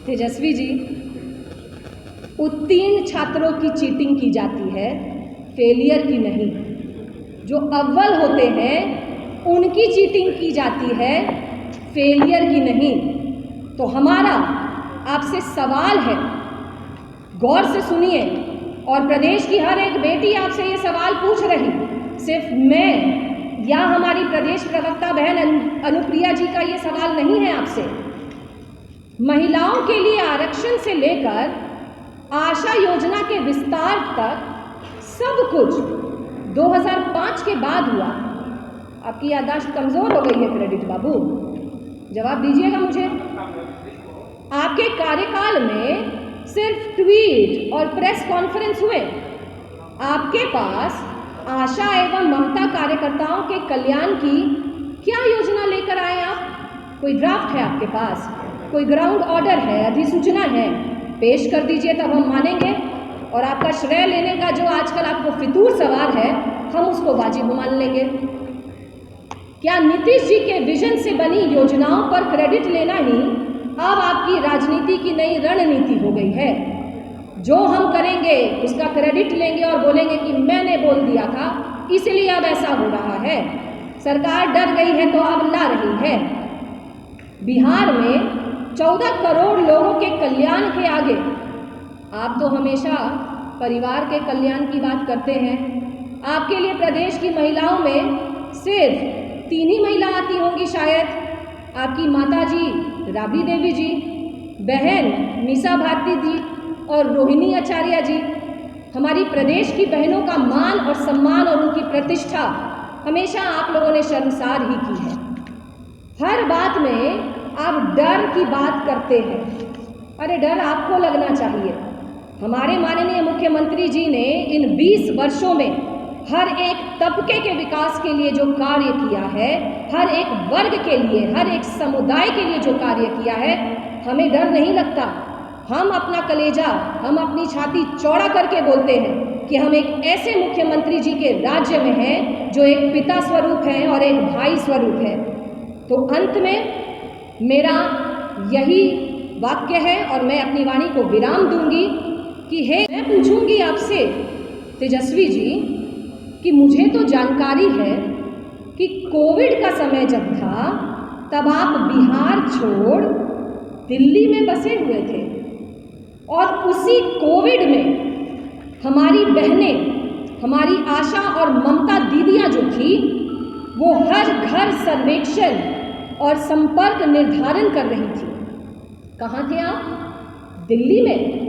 तेजस्वी जी, उत्तीर्ण छात्रों की चीटिंग की जाती है, फेलियर की नहीं। जो अव्वल होते हैं उनकी चीटिंग की जाती है, फेलियर की नहीं। तो हमारा आपसे सवाल है, गौर से सुनिए। और प्रदेश की हर एक बेटी आपसे ये सवाल पूछ रही, सिर्फ मैं या हमारी प्रदेश प्रवक्ता बहन अनुप्रिया जी का ये सवाल नहीं है आपसे। महिलाओं के लिए आरक्षण से लेकर आशा योजना के विस्तार तक सब कुछ 2005 के बाद हुआ। आपकी याददाश्त कमजोर हो गई है क्रेडिट बाबू, जवाब दीजिएगा मुझे। आपके कार्यकाल में सिर्फ ट्वीट और प्रेस कॉन्फ्रेंस हुए। आपके पास आशा एवं ममता कार्यकर्ताओं के कल्याण की क्या योजना लेकर आए आप? कोई ड्राफ्ट है आपके पास? कोई ग्राउंड ऑर्डर है, अधिसूचना है? पेश कर दीजिए, तब हम मानेंगे। और आपका श्रेय लेने का जो आजकल आपको फितूर सवार है, हम उसको वाजिब मान लेंगे। क्या नीतीश जी के विजन से बनी योजनाओं पर क्रेडिट लेना ही अब आपकी राजनीति की नई रणनीति हो गई है? जो हम करेंगे उसका क्रेडिट लेंगे और बोलेंगे कि मैंने बोल दिया था, इसलिए अब ऐसा हो रहा है। सरकार डर गई है तो अब ला रही है। बिहार में 14 करोड़ लोगों के कल्याण के आगे आप तो हमेशा परिवार के कल्याण की बात करते हैं। आपके लिए प्रदेश की महिलाओं में सिर्फ 3 ही महिला आती होंगी शायद, आपकी माता जी राबड़ी देवी जी, बहन मीसा भारती जी और रोहिणी आचार्य जी। हमारी प्रदेश की बहनों का मान और सम्मान और उनकी प्रतिष्ठा हमेशा आप लोगों ने शर्मसार ही की है। हर बात में आप डर की बात करते हैं। अरे डर आपको लगना चाहिए। हमारे माननीय मुख्यमंत्री जी ने इन 20 वर्षों में हर एक तबके के विकास के लिए जो कार्य किया है, हर एक वर्ग के लिए, हर एक समुदाय के लिए जो कार्य किया है, हमें डर नहीं लगता। हम अपना कलेजा, हम अपनी छाती चौड़ा करके बोलते हैं कि हम एक ऐसे मुख्यमंत्री जी के राज्य में हैं जो एक पिता स्वरूप हैं और एक भाई स्वरूप है। तो अंत में मेरा यही वाक्य है और मैं अपनी वाणी को विराम दूंगी कि मैं पूछूंगी आपसे तेजस्वी जी कि मुझे तो जानकारी है कि कोविड का समय जब था तब आप बिहार छोड़ दिल्ली में बसे हुए थे और उसी कोविड में हमारी बहनें, हमारी आशा और ममता दीदियां जो थी वो हर घर सर्वेक्षण और संपर्क निर्धारण कर रही थी। कहाँ थे आप? दिल्ली में।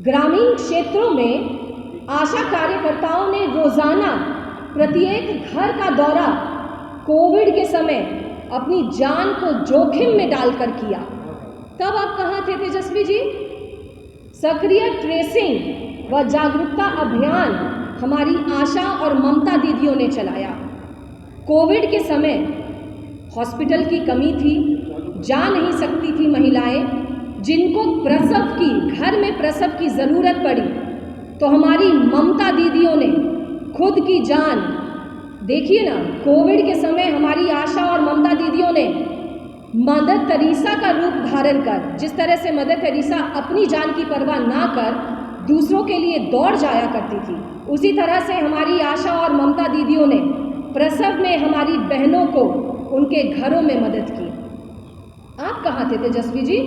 ग्रामीण क्षेत्रों में आशा कार्यकर्ताओं ने रोजाना प्रत्येक घर का दौरा कोविड के समय अपनी जान को जोखिम में डालकर किया। तब आप कहाँ थे तेजस्वी जी? सक्रिय ट्रेसिंग व जागरूकता अभियान हमारी आशा और ममता दीदियों ने चलाया। कोविड के समय हॉस्पिटल की कमी थी, जा नहीं सकती थी महिलाएं, जिनको प्रसव की, घर में प्रसव की ज़रूरत पड़ी, तो हमारी ममता दीदियों ने खुद की जान, देखिए ना, कोविड के समय हमारी आशा और ममता दीदियों ने मदर तेरेसा का रूप धारण कर, जिस तरह से मदर तेरेसा अपनी जान की परवाह ना कर दूसरों के लिए दौड़ जाया करती थी, उसी तरह से हमारी आशा और ममता दीदियों ने प्रसव में हमारी बहनों को उनके घरों में मदद की। आप कहाँ थे तेजस्वी जी?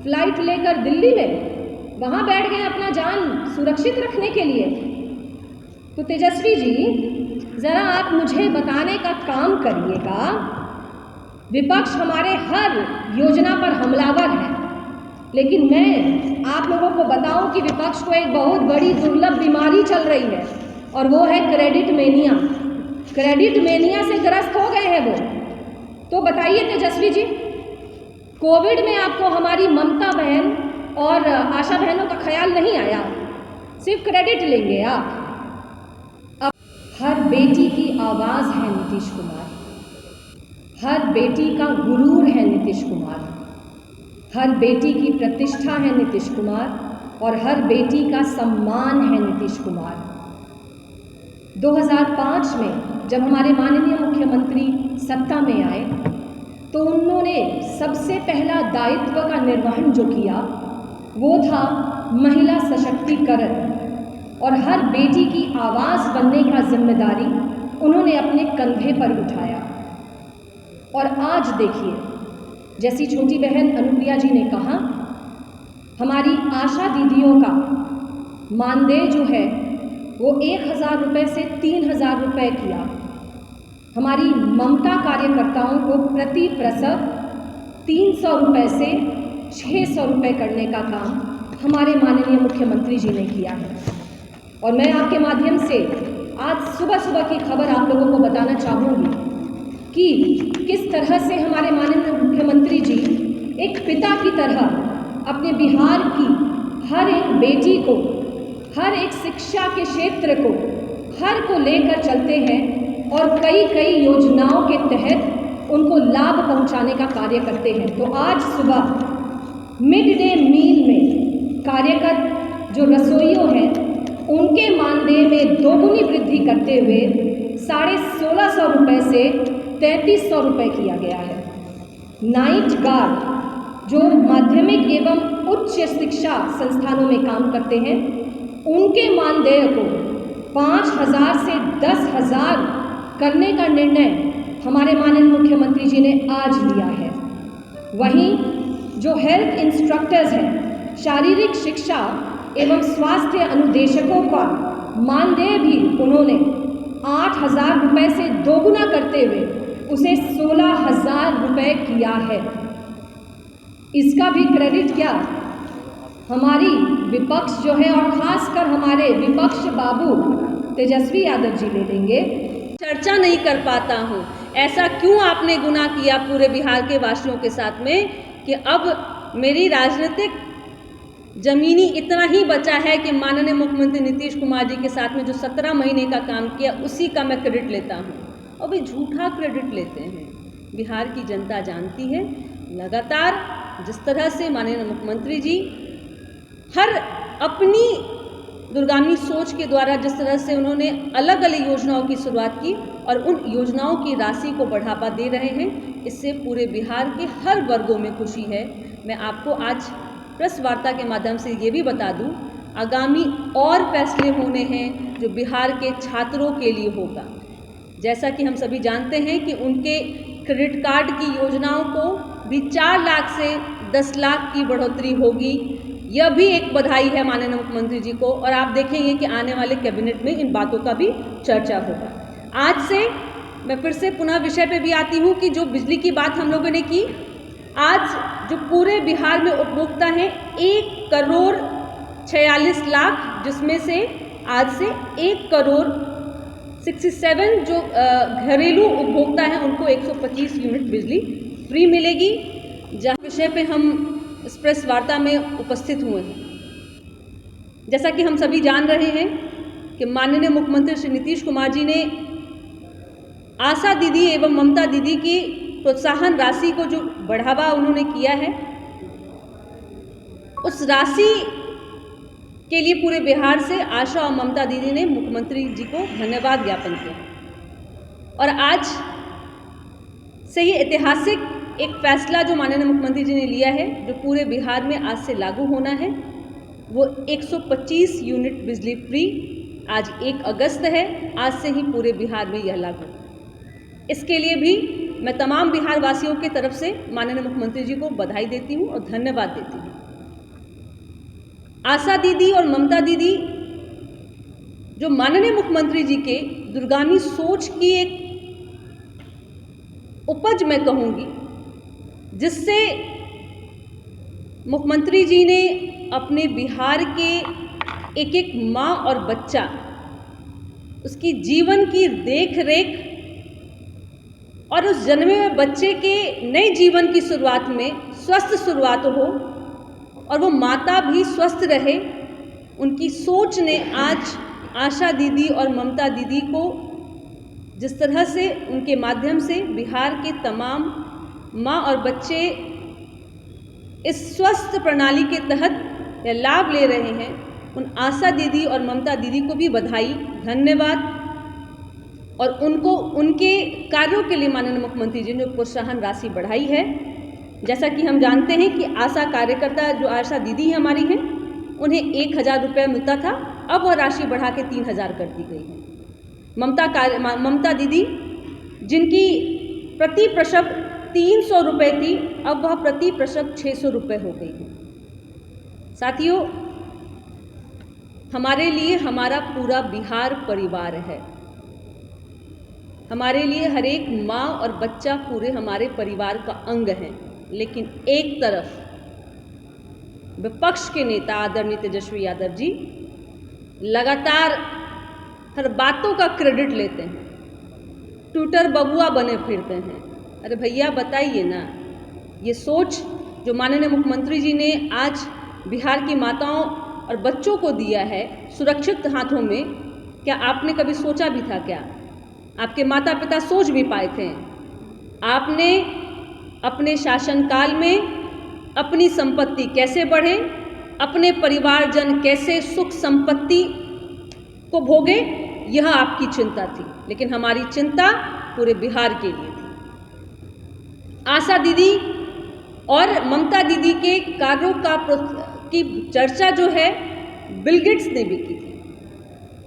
फ्लाइट लेकर दिल्ली में वहाँ बैठ गए अपना जान सुरक्षित रखने के लिए। तो तेजस्वी जी, ज़रा आप मुझे बताने का काम करिएगा। विपक्ष हमारे हर योजना पर हमलावर है, लेकिन मैं आप लोगों को बताऊं कि विपक्ष को एक बहुत बड़ी दुर्लभ बीमारी चल रही है और वो है क्रेडिट मेनिया। क्रेडिट मेनिया से ग्रस्त हो गए हैं वो। तो बताइए तेजस्वी जी, कोविड में आपको हमारी ममता बहन और आशा बहनों का ख्याल नहीं आया? सिर्फ क्रेडिट लेंगे आप। अब हर बेटी की आवाज़ है नीतीश कुमार, हर बेटी का गुरूर है नीतीश कुमार, हर बेटी की प्रतिष्ठा है नीतीश कुमार और हर बेटी का सम्मान है नीतीश कुमार। 2005 में जब हमारे माननीय मुख्यमंत्री सत्ता में आए तो उन्होंने सबसे पहला दायित्व का निर्वहन जो किया वो था महिला सशक्तिकरण, और हर बेटी की आवाज़ बनने का जिम्मेदारी उन्होंने अपने कंधे पर उठाया। और आज देखिए, जैसी छोटी बहन अनुप्रिया जी ने कहा, हमारी आशा दीदियों का मानदेय जो है वो 1,000 रुपये से 3,000 रुपये किया। हमारी ममता कार्यकर्ताओं को प्रति प्रसव 300 रुपये से 600 रुपये करने का काम हमारे माननीय मुख्यमंत्री जी ने किया है। और मैं आपके माध्यम से आज सुबह सुबह की खबर आप लोगों को बताना चाहूँगी कि किस तरह से हमारे माननीय मुख्यमंत्री जी एक पिता की तरह अपने बिहार की हर एक बेटी को, हर एक शिक्षा के क्षेत्र को, हर को लेकर चलते हैं और कई कई योजनाओं के तहत उनको लाभ पहुंचाने का कार्य करते हैं। तो आज सुबह मिड डे मील में कार्यरत जो रसोइयों हैं उनके मानदेय में दोगुनी वृद्धि करते हुए 1650 रुपये से 3300 रुपये किया गया है। नाइट गार्ड जो माध्यमिक एवं उच्च शिक्षा संस्थानों में काम करते हैं उनके मानदेय को 5,000 से 10,000 करने का निर्णय हमारे माननीय मुख्यमंत्री जी ने आज लिया है। वहीं जो हेल्थ इंस्ट्रक्टर्स हैं, शारीरिक शिक्षा एवं स्वास्थ्य अनुदेशकों का मानदेय भी उन्होंने 8,000 रुपये से दोगुना करते हुए उसे 16,000 रुपये किया है। इसका भी क्रेडिट क्या हमारी विपक्ष जो है और ख़ासकर हमारे विपक्ष बाबू तेजस्वी यादव जी ले लेंगे। चर्चा नहीं कर पाता हूँ, ऐसा क्यों आपने गुनाह किया पूरे बिहार के वासियों के साथ में कि अब मेरी राजनीतिक जमीनी इतना ही बचा है कि माननीय मुख्यमंत्री नीतीश कुमार जी के साथ में जो 17 महीने का काम किया उसी का मैं क्रेडिट लेता हूँ। और भी झूठा क्रेडिट लेते हैं। बिहार की जनता जानती है लगातार जिस तरह से माननीय मुख्यमंत्री जी हर अपनी दूरगामी सोच के द्वारा जिस तरह से उन्होंने अलग अलग योजनाओं की शुरुआत की और उन योजनाओं की राशि को बढ़ावा दे रहे हैं, इससे पूरे बिहार के हर वर्गों में खुशी है। मैं आपको आज प्रेस वार्ता के माध्यम से ये भी बता दूं, आगामी और फैसले होने हैं जो बिहार के छात्रों के लिए होगा। जैसा कि हम सभी जानते हैं कि उनके क्रेडिट कार्ड की योजनाओं को भी 4 लाख से 10 लाख की बढ़ोतरी होगी। यह भी एक बधाई है माननीय मुख्यमंत्री जी को, और आप देखेंगे कि आने वाले कैबिनेट में इन बातों का भी चर्चा होगा। आज से मैं फिर से पुनः विषय पे भी आती हूँ कि जो बिजली की बात हम लोगों ने की, आज जो पूरे बिहार में उपभोक्ता हैं 1,46 लाख, जिसमें से आज से 1,67 जो घरेलू उपभोक्ता हैं उनको 125 यूनिट बिजली फ्री मिलेगी। जहाँ विषय पे हम इस प्रेस वार्ता में उपस्थित हुए हैं, जैसा कि हम सभी जान रहे हैं कि माननीय मुख्यमंत्री श्री नीतीश कुमार जी ने आशा दीदी एवं ममता दीदी की प्रोत्साहन राशि को जो बढ़ावा उन्होंने किया है, उस राशि के लिए पूरे बिहार से आशा और ममता दीदी ने मुख्यमंत्री जी को धन्यवाद ज्ञापन किया। और आज से ही ऐतिहासिक एक फैसला जो माननीय मुख्यमंत्री जी ने लिया है, जो पूरे बिहार में आज से लागू होना है, वो 125 यूनिट बिजली फ्री आज 1 अगस्त है, आज से ही पूरे बिहार में यह लागू। इसके लिए भी मैं तमाम बिहार वासियों की तरफ से माननीय मुख्यमंत्री जी को बधाई देती हूँ और धन्यवाद देती हूँ। आशा दीदी और ममता दीदी जो माननीय मुख्यमंत्री जी के दूरगामी सोच की एक उपज मैं कहूँगी, जिससे मुख्यमंत्री जी ने अपने बिहार के एक एक माँ और बच्चा, उसकी जीवन की देख रेख और उस जन्मे हुए बच्चे के नए जीवन की शुरुआत में स्वस्थ शुरुआत हो और वो माता भी स्वस्थ रहे, उनकी सोच ने आज आशा दीदी और ममता दीदी को जिस तरह से उनके माध्यम से बिहार के तमाम माँ और बच्चे इस स्वस्थ प्रणाली के तहत लाभ ले रहे हैं, उन आशा दीदी और ममता दीदी को भी बधाई, धन्यवाद। और उनको उनके कार्यों के लिए माननीय मुख्यमंत्री जी ने प्रोत्साहन राशि बढ़ाई है। जैसा कि हम जानते हैं कि आशा कार्यकर्ता जो आशा दीदी हमारी हैं, उन्हें 1,000 रुपये मिलता था, अब वह राशि बढ़ा के 3,000 कर दी गई है। ममता दीदी जिनकी प्रति प्रसव 300 रुपये थी, अब वह प्रति प्रसव 600 रुपये हो गई है। साथियों, हमारे लिए हमारा पूरा बिहार परिवार है। हमारे लिए हर एक माँ और बच्चा पूरे हमारे परिवार का अंग है। लेकिन एक तरफ विपक्ष के नेता आदरणीय तेजस्वी यादव जी लगातार हर बातों का क्रेडिट लेते हैं, ट्विटर बबुआ बने फिरते हैं। अरे भैया बताइए ना, ये सोच जो माननीय मुख्यमंत्री जी ने आज बिहार की माताओं और बच्चों को दिया है सुरक्षित हाथों में, क्या आपने कभी सोचा भी था? क्या आपके माता पिता सोच भी पाए थे? आपने अपने शासनकाल में अपनी संपत्ति कैसे बढ़े, अपने परिवारजन कैसे सुख संपत्ति को भोगे, यह आपकी चिंता थी। लेकिन हमारी चिंता पूरे बिहार के लिए थी। आशा दीदी और ममता दीदी के कार्यों की चर्चा जो है बिल गेट्स ने भी की थी,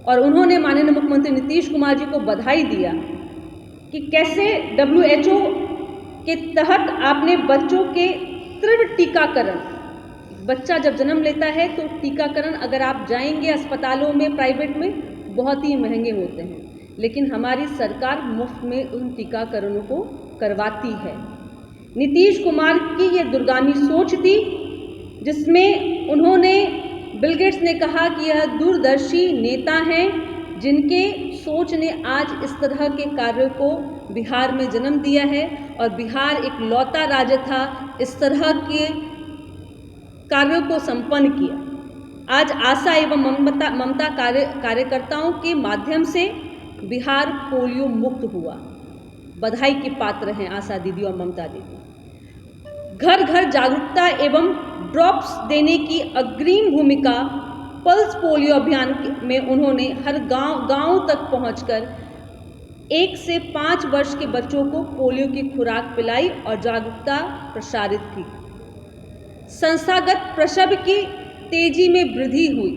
और उन्होंने माननीय मुख्यमंत्री नीतीश कुमार जी को बधाई दिया कि कैसे WHO के तहत आपने बच्चों के तीव्र टीकाकरण, बच्चा जब जन्म लेता है तो टीकाकरण अगर आप जाएंगे अस्पतालों में प्राइवेट में बहुत ही महंगे होते हैं, लेकिन हमारी सरकार मुफ्त में उन टीकाकरणों को करवाती है। नीतीश कुमार की ये दूरगामी सोच थी, जिसमें उन्होंने बिल गेट्स ने कहा कि यह दूरदर्शी नेता हैं जिनके सोच ने आज इस तरह के कार्यों को बिहार में जन्म दिया है, और बिहार एक लौता राज्य था इस तरह के कार्यों को संपन्न किया। आज आशा एवं ममता कार्यकर्ताओं के माध्यम से बिहार पोलियो मुक्त हुआ। बधाई के पात्र हैं आशा दीदी और ममता दीदी। घर घर जागरूकता एवं ड्रॉप्स देने की अग्रिम भूमिका पल्स पोलियो अभियान में उन्होंने हर गांव तक पहुंचकर 1 से 5 वर्ष के बच्चों को पोलियो की खुराक पिलाई और जागरूकता प्रसारित की। संस्थागत प्रसव की तेजी में वृद्धि हुई,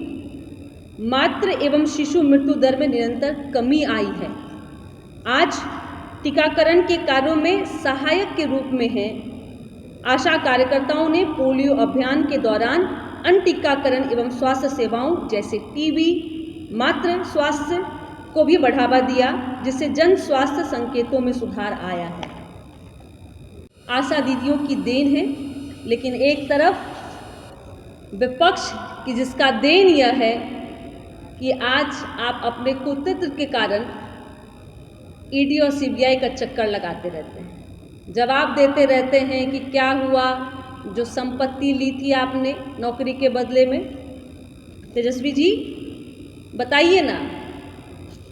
मातृ एवं शिशु मृत्यु दर में निरंतर कमी आई है। आज टीकाकरण के कार्यों में सहायक के रूप में है। आशा कार्यकर्ताओं ने पोलियो अभियान के दौरान अन्य टीकाकरण एवं स्वास्थ्य सेवाओं जैसे टीबी, मातृ स्वास्थ्य को भी बढ़ावा दिया, जिससे जन स्वास्थ्य संकेतों में सुधार आया है। आशा दीदियों की देन है, लेकिन एक तरफ विपक्ष की जिसका देन यह है कि आज आप अपने कुतंत्र के कारण ईडी और सीबीआई का चक्कर लगाते रहते हैं, जवाब देते रहते हैं कि क्या हुआ, जो संपत्ति ली थी आपने नौकरी के बदले में। तेजस्वी जी बताइए ना,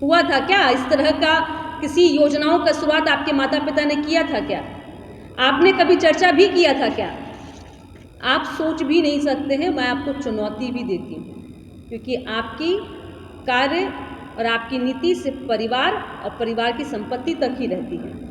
हुआ था क्या इस तरह का? किसी योजनाओं का शुरुआत आपके माता पिता ने किया था क्या? आपने कभी चर्चा भी किया था क्या? आप सोच भी नहीं सकते हैं। मैं आपको चुनौती भी देती हूँ, क्योंकि आपकी कार्य और आपकी नीति सिर्फ परिवार और परिवार की संपत्ति तक ही रहती है।